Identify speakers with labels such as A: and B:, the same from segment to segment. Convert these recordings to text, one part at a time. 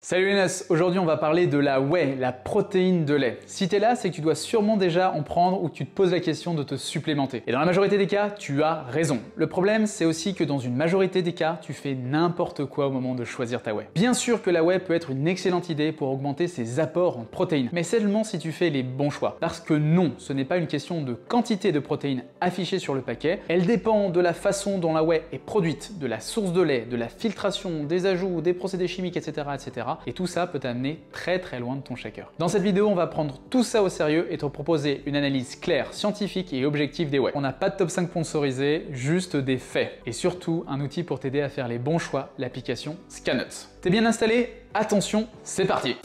A: Salut les NAS, aujourd'hui on va parler de la whey, la protéine de lait. Si t'es là, c'est que tu dois sûrement déjà en prendre ou que tu te poses la question de te supplémenter. Et dans la majorité des cas, tu as raison. Le problème, c'est aussi que dans une majorité des cas, tu fais n'importe quoi au moment de choisir ta whey. Bien sûr que la whey peut être une excellente idée pour augmenter ses apports en protéines, mais seulement si tu fais les bons choix. Parce que non, ce n'est pas une question de quantité de protéines affichées sur le paquet, elle dépend de la façon dont la whey est produite, de la source de lait, de la filtration, des ajouts, des procédés chimiques, etc. etc. Et tout ça peut t'amener très loin de ton shaker. Dans cette vidéo, on va prendre tout ça au sérieux et te proposer une analyse claire, scientifique et objective des whey. On n'a pas de top 5 sponsorisé, juste des faits. Et surtout, un outil pour t'aider à faire les bons choix, l'application Scannuts. T'es bien installé? Attention, c'est parti!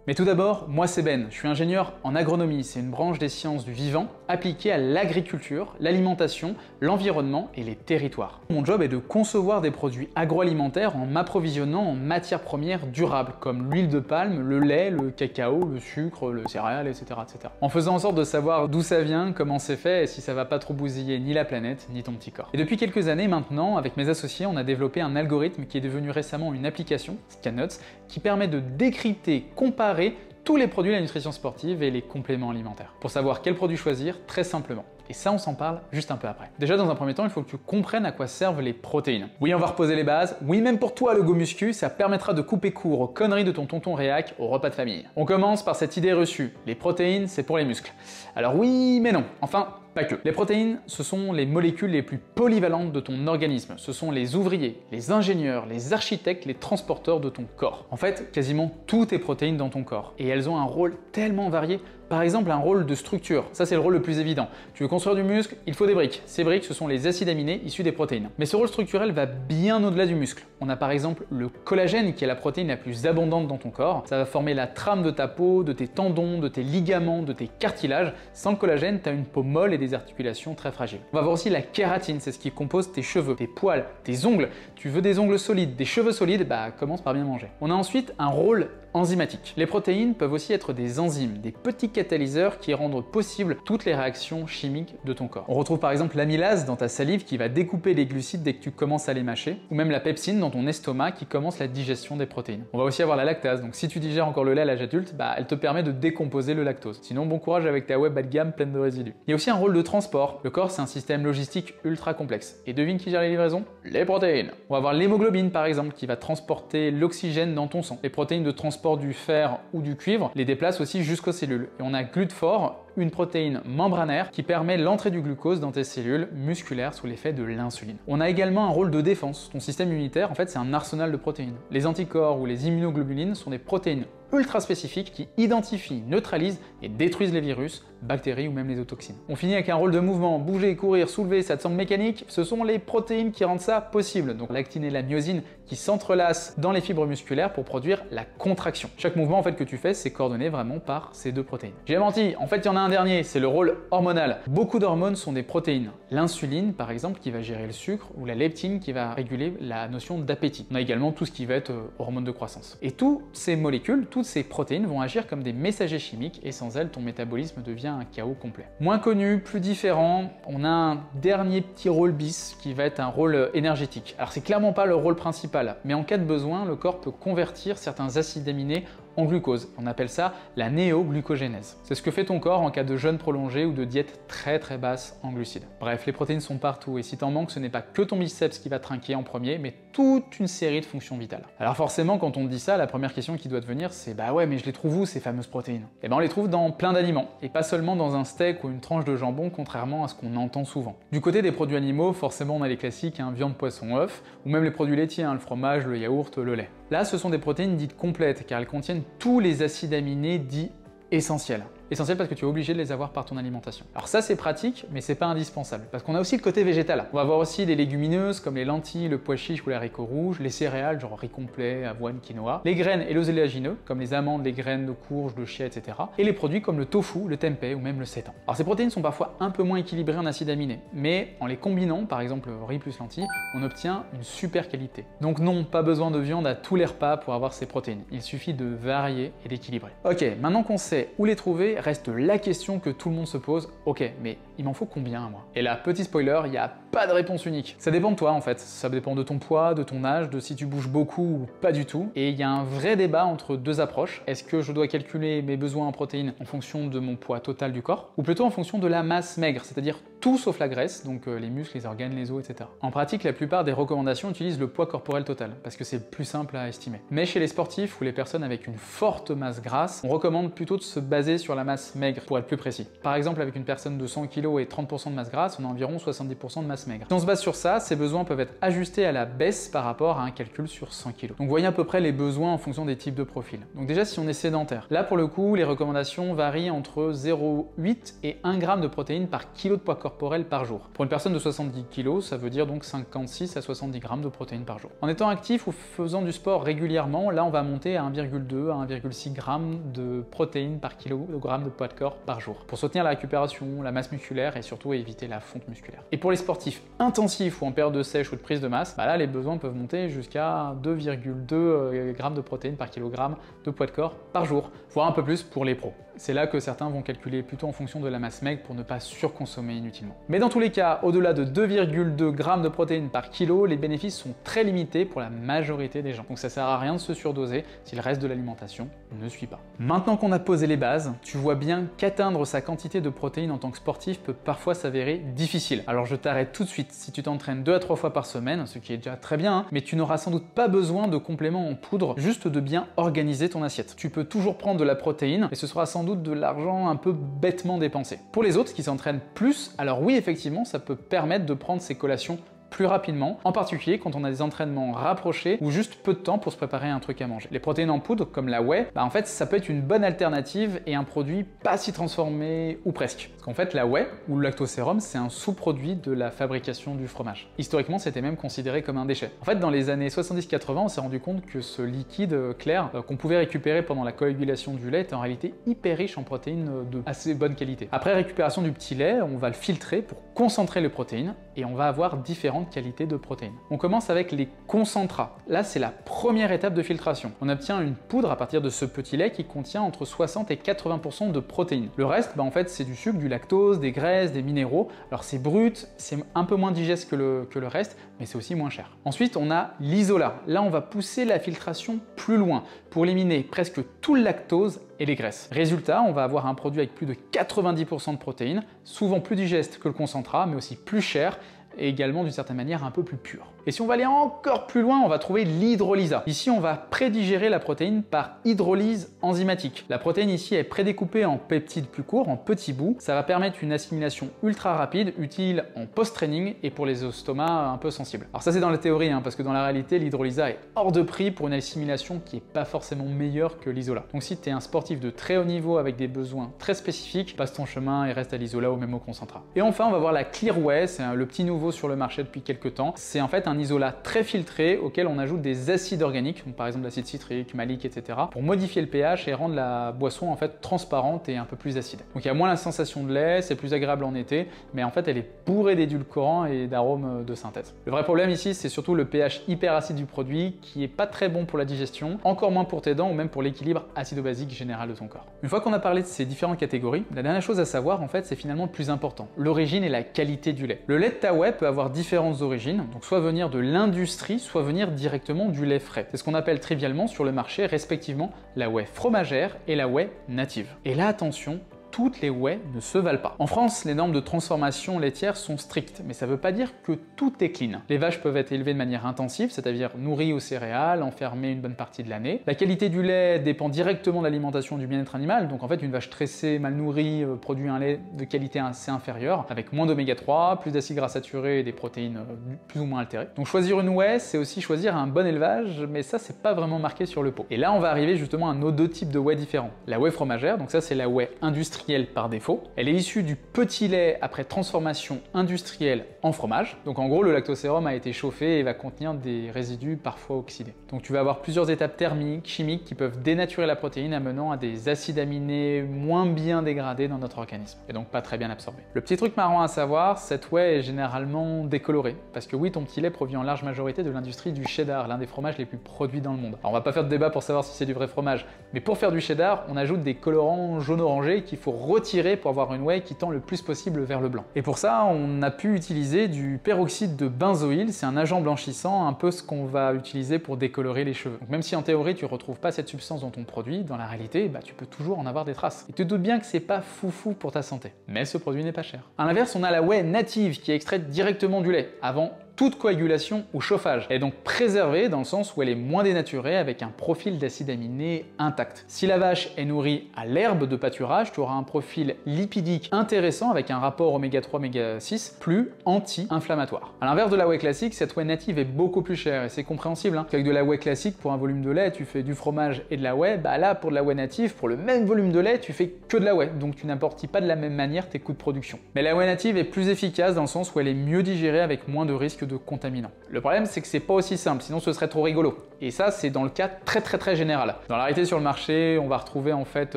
A: Mais tout d'abord, moi c'est Ben, je suis ingénieur en agronomie, c'est une branche des sciences du vivant appliquée à l'agriculture, l'alimentation, l'environnement et les territoires. Mon job est de concevoir des produits agroalimentaires en m'approvisionnant en matières premières durables comme l'huile de palme, le lait, le cacao, le sucre, le céréales, etc., etc. En faisant en sorte de savoir d'où ça vient, comment c'est fait et si ça va pas trop bousiller ni la planète ni ton petit corps. Et depuis quelques années maintenant, avec mes associés, on a développé un algorithme qui est devenu récemment une application, Scannuts, qui permet de décrypter, comparer tous les produits de la nutrition sportive et les compléments alimentaires. Pour savoir quel produit choisir, très simplement. Et ça, on s'en parle juste un peu après. Déjà, dans un premier temps, il faut que tu comprennes à quoi servent les protéines. Oui, on va reposer les bases. Oui, même pour toi, le go muscu, ça permettra de couper court aux conneries de ton tonton réac au repas de famille. On commence par cette idée reçue. Les protéines, c'est pour les muscles. Alors oui, mais non. Enfin, pas que. Les protéines, ce sont les molécules les plus polyvalentes de ton organisme. Ce sont les ouvriers, les ingénieurs, les architectes, les transporteurs de ton corps. En fait, quasiment tout est protéines dans ton corps. Et elles ont un rôle tellement varié. Par exemple, un rôle de structure. Ça, c'est le rôle le plus évident. Tu veux construire du muscle, il faut des briques. Ces briques, ce sont les acides aminés issus des protéines. Mais ce rôle structurel va bien au-delà du muscle. On a par exemple le collagène, qui est la protéine la plus abondante dans ton corps. Ça va former la trame de ta peau, de tes tendons, de tes ligaments, de tes cartilages. Sans le collagène, tu as une peau molle et des articulations très fragiles. On va voir aussi la kératine, c'est ce qui compose tes cheveux, tes poils, tes ongles. Tu veux des ongles solides, des cheveux solides, bah commence par bien manger. On a ensuite un rôle enzymatique. Les protéines peuvent aussi être des enzymes, des petits catalyseurs qui rendent possible toutes les réactions chimiques de ton corps. On retrouve par exemple l'amylase dans ta salive qui va découper les glucides dès que tu commences à les mâcher, ou même la pepsine dans ton estomac qui commence la digestion des protéines. On va aussi avoir la lactase, donc si tu digères encore le lait à l'âge adulte, bah elle te permet de décomposer le lactose. Sinon, bon courage avec ta whey bas de gamme pleine de résidus. Il y a aussi un rôle de transport. Le corps, c'est un système logistique ultra complexe. Et devine qui gère les livraisons? Les protéines. On va avoir l'hémoglobine par exemple qui va transporter l'oxygène dans ton sang. Les protéines de transport du fer ou du cuivre les déplacent aussi jusqu'aux cellules. Et on a GLUT4, une protéine membranaire qui permet l'entrée du glucose dans tes cellules musculaires sous l'effet de l'insuline. On a également un rôle de défense. Ton système immunitaire, en fait, c'est un arsenal de protéines. Les anticorps ou les immunoglobulines sont des protéines ultra spécifiques qui identifient, neutralisent et détruisent les virus, bactéries ou même les toxines. On finit avec un rôle de mouvement. Bouger, courir, soulever, ça te semble mécanique? Ce sont les protéines qui rendent ça possible. Donc l'actine et la myosine qui s'entrelacent dans les fibres musculaires pour produire la contraction. Chaque mouvement en fait que tu fais, c'est coordonné vraiment par ces deux protéines. J'ai menti, en fait il y en a un dernier, c'est le rôle hormonal. Beaucoup d'hormones sont des protéines. L'insuline par exemple qui va gérer le sucre ou la leptine qui va réguler la notion d'appétit. On a également tout ce qui va être hormones de croissance. Et toutes ces molécules, toutes ces protéines vont agir comme des messagers chimiques et sans elles ton métabolisme devient un chaos complet. Moins connu, plus différent, on a un dernier petit rôle bis qui va être un rôle énergétique. Alors c'est clairement pas le rôle principal, mais en cas de besoin, le corps peut convertir certains acides aminés en glucose. On appelle ça la néoglucogénèse. C'est ce que fait ton corps en cas de jeûne prolongé ou de diète très basse en glucides. Bref, les protéines sont partout et si t'en manques, ce n'est pas que ton biceps qui va trinquer en premier, mais toute une série de fonctions vitales. Alors forcément, quand on te dit ça, la première question qui doit te venir, c'est bah ouais, mais je les trouve où ces fameuses protéines? Eh ben on les trouve dans plein d'aliments, et pas seulement dans un steak ou une tranche de jambon, contrairement à ce qu'on entend souvent. Du côté des produits animaux, forcément on a les classiques, hein, viande, poisson, œuf, ou même les produits laitiers, hein, le fromage, le yaourt, le lait. Là, ce sont des protéines dites complètes, car elles contiennent tous les acides aminés dits essentiels. Essentiel parce que tu es obligé de les avoir par ton alimentation. Alors ça c'est pratique, mais c'est pas indispensable, parce qu'on a aussi le côté végétal. On va avoir aussi des légumineuses comme les lentilles, le pois chiche ou les haricots rouges, les céréales genre riz complet, avoine, quinoa, les graines et les oléagineux comme les amandes, les graines de courge, de chia, etc. Et les produits comme le tofu, le tempeh ou même le seitan. Alors ces protéines sont parfois un peu moins équilibrées en acides aminés, mais en les combinant, par exemple riz plus lentilles, on obtient une super qualité. Donc non, pas besoin de viande à tous les repas pour avoir ces protéines. Il suffit de varier et d'équilibrer. Ok, maintenant qu'on sait où les trouver whey reste la question que tout le monde se pose. Ok, mais il m'en faut combien moi? Et là, petit spoiler, il n'y a pas de réponse unique. Ça dépend de toi en fait, ça dépend de ton poids, de ton âge, de si tu bouges beaucoup ou pas du tout. Et il y a un vrai débat entre deux approches. Est-ce que je dois calculer mes besoins en protéines en fonction de mon poids total du corps, ou plutôt en fonction de la masse maigre, c'est-à-dire tout sauf la graisse, donc les muscles, les organes, les os, etc. En pratique, la plupart des recommandations utilisent le poids corporel total, parce que c'est plus simple à estimer. Mais chez les sportifs ou les personnes avec une forte masse grasse, on recommande plutôt de se baser sur la masse maigre, pour être plus précis. Par exemple, avec une personne de 100 kg et 30% de masse grasse, on a environ 70% de masse maigre. Si on se base sur ça, ces besoins peuvent être ajustés à la baisse par rapport à un calcul sur 100 kg. Donc voyez à peu près les besoins en fonction des types de profils. Donc déjà, si on est sédentaire, là pour le coup, les recommandations varient entre 0,8 et 1 g de protéines par kilo de poids corporel par jour. Pour une personne de 70 kg, ça veut dire donc 56 à 70 g de protéines par jour. En étant actif ou faisant du sport régulièrement, là on va monter à 1,2 à 1,6 g de protéines par kilogramme de poids de corps par jour, pour soutenir la récupération, la masse musculaire et surtout éviter la fonte musculaire. Et pour les sportifs intensifs ou en période de sèche ou de prise de masse, là les besoins peuvent monter jusqu'à 2,2 g de protéines par kilogramme de poids de corps par jour, voire un peu plus pour les pros. C'est là que certains vont calculer plutôt en fonction de la masse maigre pour ne pas surconsommer inutilement. Mais dans tous les cas, au-delà de 2,2 g de protéines par kilo, les bénéfices sont très limités pour la majorité des gens. Donc ça sert à rien de se surdoser si le reste de l'alimentation ne suit pas. Maintenant qu'on a posé les bases, tu vois bien qu'atteindre sa quantité de protéines en tant que sportif peut parfois s'avérer difficile. Alors je t'arrête tout de suite. Si tu t'entraînes 2 à 3 fois par semaine, ce qui est déjà très bien, mais tu n'auras sans doute pas besoin de compléments en poudre, juste de bien organiser ton assiette. Tu peux toujours prendre de la protéine et ce sera sans doute de l'argent un peu bêtement dépensé. Pour les autres qui s'entraînent plus, alors oui effectivement ça peut permettre de prendre ces collations plus rapidement, en particulier quand on a des entraînements rapprochés ou juste peu de temps pour se préparer un truc à manger. Les protéines en poudre, comme la whey, en fait ça peut être une bonne alternative et un produit pas si transformé ou presque. Parce qu'en fait la whey ou le lactosérum c'est un sous-produit de la fabrication du fromage. Historiquement c'était même considéré comme un déchet. En fait dans les années 70-80 on s'est rendu compte que ce liquide clair qu'on pouvait récupérer pendant la coagulation du lait était en réalité hyper riche en protéines de assez bonne qualité. Après récupération du petit lait, on va le filtrer pour concentrer les protéines et on va avoir différentes qualités de protéines. On commence avec les concentrats. Là, c'est la première étape de filtration. On obtient une poudre à partir de ce petit lait qui contient entre 60 et 80% de protéines. Le reste, en fait, c'est du sucre, du lactose, des graisses, des minéraux. Alors c'est brut, c'est un peu moins digeste que le reste, mais c'est aussi moins cher. Ensuite, on a l'isolat. Là, on va pousser la filtration plus loin pour éliminer presque tout le lactose et les graisses. Résultat, on va avoir un produit avec plus de 90% de protéines, souvent plus digeste que le concentrat, mais aussi plus cher, et également d'une certaine manière un peu plus pur. Et si on va aller encore plus loin, on va trouver l'hydrolysa. Ici, on va prédigérer la protéine par hydrolyse enzymatique. La protéine ici est prédécoupée en peptides plus courts, en petits bouts. Ça va permettre une assimilation ultra rapide, utile en post-training et pour les estomacs un peu sensibles. Alors ça c'est dans la théorie, parce que dans la réalité, l'hydrolysa est hors de prix pour une assimilation qui n'est pas forcément meilleure que l'isolat. Donc si tu es un sportif de très haut niveau avec des besoins très spécifiques, passe ton chemin et reste à l'isolat ou même au concentrat. Et enfin, on va voir la Clear Whey, c'est le petit nouveau sur le marché depuis quelques temps. C'est en fait un isolat très filtré auquel on ajoute des acides organiques, donc par exemple l'acide citrique, malique, etc. pour modifier le pH et rendre la boisson en fait transparente et un peu plus acide. Donc il y a moins la sensation de lait, c'est plus agréable en été, mais en fait elle est bourrée d'édulcorants et d'arômes de synthèse. Le vrai problème ici, c'est surtout le pH hyper acide du produit qui est pas très bon pour la digestion, encore moins pour tes dents ou même pour l'équilibre acido-basique général de ton corps. Une fois qu'on a parlé de ces différentes catégories, la dernière chose à savoir en fait, c'est finalement le plus important, l'origine et la qualité du lait. Le lait de ta whey peut avoir différentes origines, donc soit venir de l'industrie, soit venir directement du lait frais. C'est ce qu'on appelle trivialement sur le marché respectivement la whey fromagère et la whey native. Et là attention, toutes les whey ne se valent pas. En France, les normes de transformation laitière sont strictes, mais ça ne veut pas dire que tout est clean. Les vaches peuvent être élevées de manière intensive, c'est-à-dire nourries aux céréales, enfermées une bonne partie de l'année. La qualité du lait dépend directement de l'alimentation du bien-être animal, donc en fait une vache stressée, mal nourrie, produit un lait de qualité assez inférieure, avec moins d'oméga 3, plus d'acides gras saturés et des protéines plus ou moins altérées. Donc choisir une whey, c'est aussi choisir un bon élevage, mais ça c'est pas vraiment marqué sur le pot. Et là on va arriver justement à nos deux types de whey différents. La whey fromagère, donc ça c'est la whey industrielle industrielle par défaut. Elle est issue du petit lait après transformation industrielle en fromage. Donc en gros, le lactosérum a été chauffé et va contenir des résidus parfois oxydés. Donc tu vas avoir plusieurs étapes thermiques, chimiques qui peuvent dénaturer la protéine, amenant à des acides aminés moins bien dégradés dans notre organisme et donc pas très bien absorbés. Le petit truc marrant à savoir, cette whey est généralement décolorée parce que oui, ton petit lait provient en large majorité de l'industrie du cheddar, l'un des fromages les plus produits dans le monde. Alors on va pas faire de débat pour savoir si c'est du vrai fromage, mais pour faire du cheddar, on ajoute des colorants jaune-orangé qu'il faut retirer pour avoir une whey qui tend le plus possible vers le blanc. Et pour ça, on a pu utiliser du peroxyde de benzoïle, c'est un agent blanchissant, un peu ce qu'on va utiliser pour décolorer les cheveux. Donc même si en théorie tu retrouves pas cette substance dans ton produit, dans la réalité, tu peux toujours en avoir des traces. Et tu te doutes bien que c'est pas foufou pour ta santé. Mais ce produit n'est pas cher. À l'inverse, on a la whey native qui est extraite directement du lait, avant toute coagulation ou chauffage. Elle est donc préservée dans le sens où elle est moins dénaturée avec un profil d'acides aminés intact. Si la vache est nourrie à l'herbe de pâturage, tu auras un profil lipidique intéressant avec un rapport oméga 3, oméga 6 plus anti-inflammatoire. À l'inverse de la whey classique, cette whey native est beaucoup plus chère et c'est compréhensible. Avec de la whey classique, pour un volume de lait, tu fais du fromage et de la whey. Là, pour de la whey native, pour le même volume de lait, tu fais que de la whey. Donc tu n'amortis pas de la même manière tes coûts de production. Mais la whey native est plus efficace dans le sens où elle est mieux digérée avec moins de risques de contaminants. Le problème, c'est que c'est pas aussi simple, sinon ce serait trop rigolo. Et ça, c'est dans le cas très général. Dans la réalité, sur le marché, on va retrouver en fait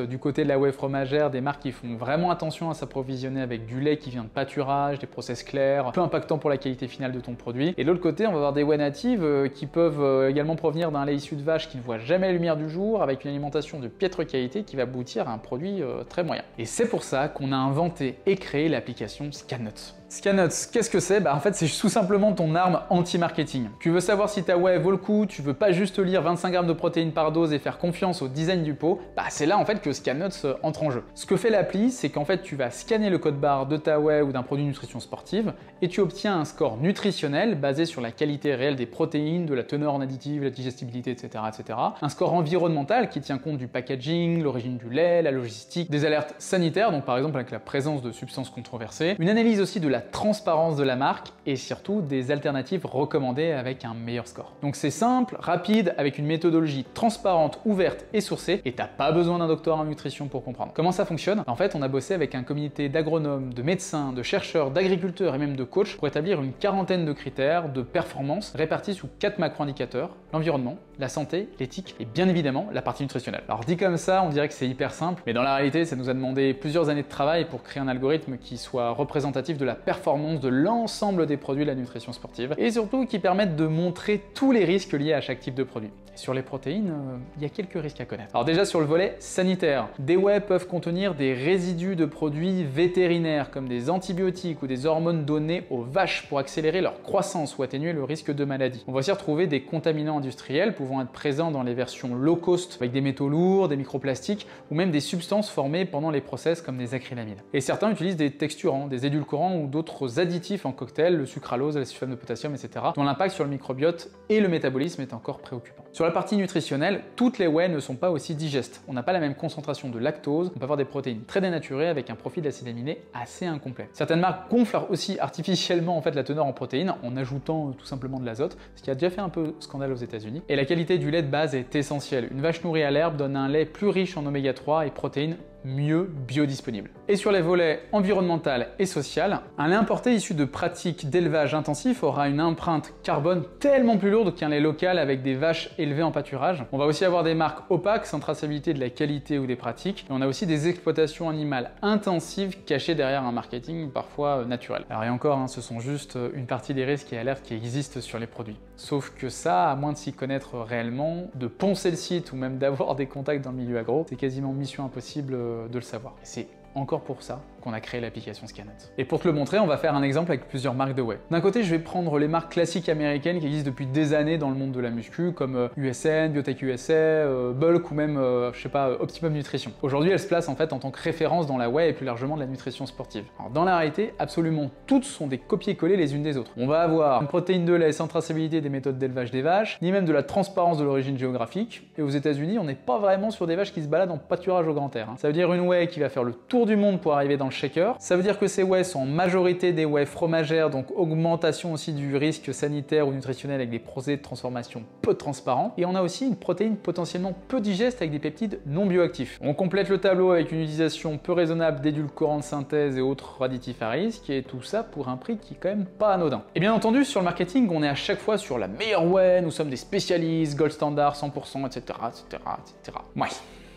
A: du côté de la whey fromagère des marques qui font vraiment attention à s'approvisionner avec du lait qui vient de pâturage, des process clairs, peu impactant pour la qualité finale de ton produit. Et de l'autre côté, on va avoir des whey natives qui peuvent également provenir d'un lait issu de vache qui ne voit jamais la lumière du jour, avec une alimentation de piètre qualité qui va aboutir à un produit très moyen. Et c'est pour ça qu'on a inventé et créé l'application Scannuts. Scannuts, qu'est-ce que c'est? En fait, c'est tout simplement ton arme anti-marketing. Tu veux savoir si ta whey vaut le coup, tu veux pas juste lire 25 grammes de protéines par dose et faire confiance au design du pot, c'est là en fait que Scannuts entre en jeu. Ce que fait l'appli, c'est qu'en fait tu vas scanner le code barre de ta whey ou d'un produit de nutrition sportive et tu obtiens un score nutritionnel basé sur la qualité réelle des protéines, de la teneur en additifs, la digestibilité, etc., etc. Un score environnemental qui tient compte du packaging, l'origine du lait, la logistique, des alertes sanitaires, donc par exemple avec la présence de substances controversées, une analyse aussi de la transparence de la marque et surtout des alternatives recommandées avec un meilleur score. Donc c'est simple, rapide, avec une méthodologie transparente, ouverte et sourcée, et t'as pas besoin d'un doctorat en nutrition pour comprendre. Comment ça fonctionne? En fait, on a bossé avec un comité d'agronomes, de médecins, de chercheurs, d'agriculteurs et même de coachs pour établir une quarantaine de critères de performance répartis sous 4 macro-indicateurs: l'environnement, la santé, l'éthique et bien évidemment la partie nutritionnelle. Alors dit comme ça, on dirait que c'est hyper simple, mais dans la réalité, ça nous a demandé plusieurs années de travail pour créer un algorithme qui soit représentatif de la performance de l'ensemble des produits de la nutrition sportive et surtout qui permette de montrer tous les risques liés à chaque type de produit. Et sur les protéines, il y a quelques risques à connaître. Alors déjà sur le volet sanitaire, des whey peuvent contenir des résidus de produits vétérinaires comme des antibiotiques ou des hormones données aux vaches pour accélérer leur croissance ou atténuer le risque de maladie. On va aussi retrouver des contaminants industriels pouvant être présents dans les versions low cost avec des métaux lourds, des microplastiques ou même des substances formées pendant les process comme des acrylamides. Et certains utilisent des texturants, des édulcorants ou d'autres additifs en cocktail, le sucralose, la sulfate de potassium, etc., dont l'impact sur le microbiote et le métabolisme est encore préoccupant. Sur la partie nutritionnelle, toutes les whey ne sont pas aussi digestes. On n'a pas la même concentration de lactose, on peut avoir des protéines très dénaturées avec un profil d'acides aminés assez incomplet. Certaines marques gonflent aussi artificiellement en fait la teneur en protéines en ajoutant tout simplement de l'azote, ce qui a déjà fait un peu scandale aux États-Unis. Et la qualité du lait de base est essentielle. Une vache nourrie à l'herbe donne un lait plus riche en oméga 3 et protéines mieux biodisponible. Et sur les volets environnemental et social, un lait importé issu de pratiques d'élevage intensif aura une empreinte carbone tellement plus lourde qu'un lait local avec des vaches élevées en pâturage. On va aussi avoir des marques opaques sans traçabilité de la qualité ou des pratiques, et on a aussi des exploitations animales intensives cachées derrière un marketing parfois naturel. Alors et encore, ce sont juste une partie des risques et alertes qui existent sur les produits. Sauf que ça, à moins de s'y connaître réellement, de poncer le site ou même d'avoir des contacts dans le milieu agro, c'est quasiment mission impossible de le savoir. Et c'est encore pour ça qu'on a créé l'application Scannuts. Et pour te le montrer, on va faire un exemple avec plusieurs marques de whey. D'un côté, je vais prendre les marques classiques américaines qui existent depuis des années dans le monde de la muscu, comme USN, Biotech USA, Bulk ou même, je sais pas, Optimum Nutrition. Aujourd'hui, elles se placent en fait en tant que référence dans la whey et plus largement de la nutrition sportive. Alors dans la réalité, absolument toutes sont des copier-coller les unes des autres. On va avoir une protéine de lait sans traçabilité des méthodes d'élevage des vaches, ni même de la transparence de l'origine géographique. Et aux États-Unis, on n'est pas vraiment sur des vaches qui se baladent en pâturage au grand air. Ça veut dire une whey qui va faire le tour du monde pour arriver dans le shaker. Ça veut dire que ces whey sont en majorité des whey fromagères, donc augmentation aussi du risque sanitaire ou nutritionnel avec des procédés de transformation peu transparents. Et on a aussi une protéine potentiellement peu digeste avec des peptides non bioactifs. On complète le tableau avec une utilisation peu raisonnable d'édulcorants de synthèse et autres additifs à risque, et tout ça pour un prix qui est quand même pas anodin. Et bien entendu, sur le marketing, on est à chaque fois sur la meilleure whey, nous sommes des spécialistes, gold standard, 100%, etc., etc., etc. Ouais.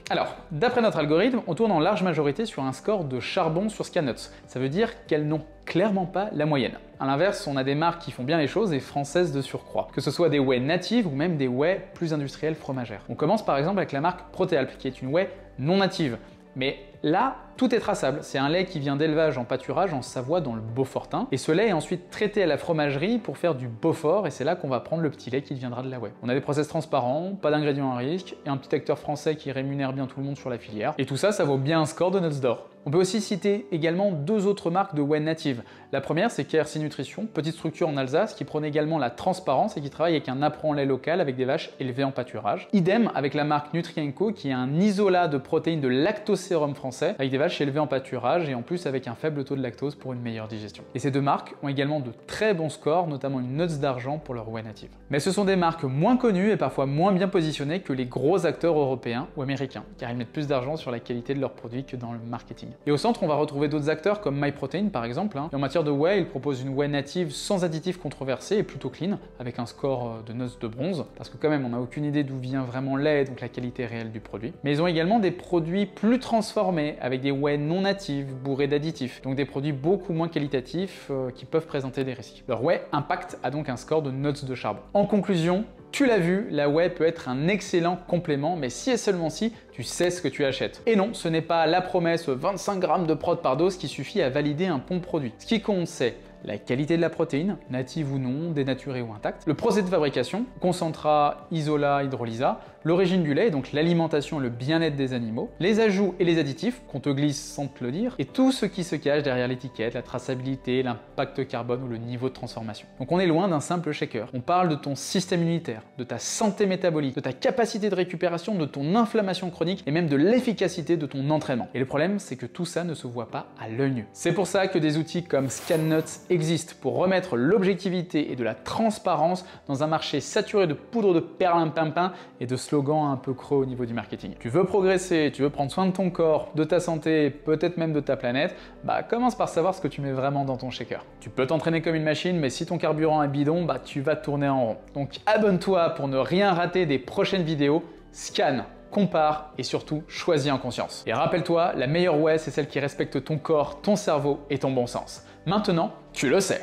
A: Alors, d'après notre algorithme, on tourne en large majorité sur un score de charbon sur Scannuts. Ça veut dire qu'elles n'ont clairement pas la moyenne. A l'inverse, on a des marques qui font bien les choses et françaises de surcroît, que ce soit des whey natives ou même des whey plus industrielles fromagères. On commence par exemple avec la marque Protéalp, qui est une whey non native. Mais là, tout est traçable. C'est un lait qui vient d'élevage en pâturage en Savoie dans le Beaufortin. Et ce lait est ensuite traité à la fromagerie pour faire du Beaufort, et c'est là qu'on va prendre le petit lait qui deviendra de la whey. On a des process transparents, pas d'ingrédients à risque, et un petit acteur français qui rémunère bien tout le monde sur la filière. Et tout ça, ça vaut bien un score de Nuts d'or. On peut aussi citer également deux autres marques de whey natives. La première, c'est KRC Nutrition, petite structure en Alsace qui prône également la transparence et qui travaille avec un apron en lait local avec des vaches élevées en pâturage. Idem avec la marque Nutrienco qui est un isolat de protéines de lactosérum français avec des vaches élevées en pâturage et en plus avec un faible taux de lactose pour une meilleure digestion. Et ces deux marques ont également de très bons scores, notamment une Nuts d'argent pour leur whey native. Mais ce sont des marques moins connues et parfois moins bien positionnées que les gros acteurs européens ou américains, car ils mettent plus d'argent sur la qualité de leurs produits que dans le marketing. Et au centre, on va retrouver d'autres acteurs comme MyProtein par exemple. Et en matière de whey, ils proposent une whey native sans additifs controversés et plutôt clean, avec un score de Nuts de bronze, parce que quand même on n'a aucune idée d'où vient vraiment le lait, donc la qualité réelle du produit. Mais ils ont également des produits plus transformés, avec des whey non natives, bourrés d'additifs, donc des produits beaucoup moins qualitatifs qui peuvent présenter des risques. Leur whey Impact a donc un score de Nuts de charbon. En conclusion, tu l'as vu, la whey peut être un excellent complément, mais si et seulement si tu sais ce que tu achètes. Et non, ce n'est pas la promesse 25 grammes de prot par dose qui suffit à valider un bon produit. Ce qui compte, c'est la qualité de la protéine, native ou non, dénaturée ou intacte, le procédé de fabrication, concentrat, isolat, hydrolysa, l'origine du lait, donc l'alimentation et le bien-être des animaux, les ajouts et les additifs, qu'on te glisse sans te le dire, et tout ce qui se cache derrière l'étiquette, la traçabilité, l'impact carbone ou le niveau de transformation. Donc on est loin d'un simple shaker. On parle de ton système immunitaire, de ta santé métabolique, de ta capacité de récupération, de ton inflammation chronique et même de l'efficacité de ton entraînement. Et le problème, c'est que tout ça ne se voit pas à l'œil nu. C'est pour ça que des outils comme Scannuts existent pour remettre l'objectivité et de la transparence dans un marché saturé de poudre de perlimpinpin et de slogans un peu creux au niveau du marketing. Tu veux progresser, tu veux prendre soin de ton corps, de ta santé, peut-être même de ta planète, bah commence par savoir ce que tu mets vraiment dans ton shaker. Tu peux t'entraîner comme une machine, mais si ton carburant est bidon, bah tu vas tourner en rond. Donc abonne-toi pour ne rien rater des prochaines vidéos, scanne, compare et surtout choisis en conscience. Et rappelle-toi, la meilleure whey, c'est celle qui respecte ton corps, ton cerveau et ton bon sens. Maintenant, tu le sais.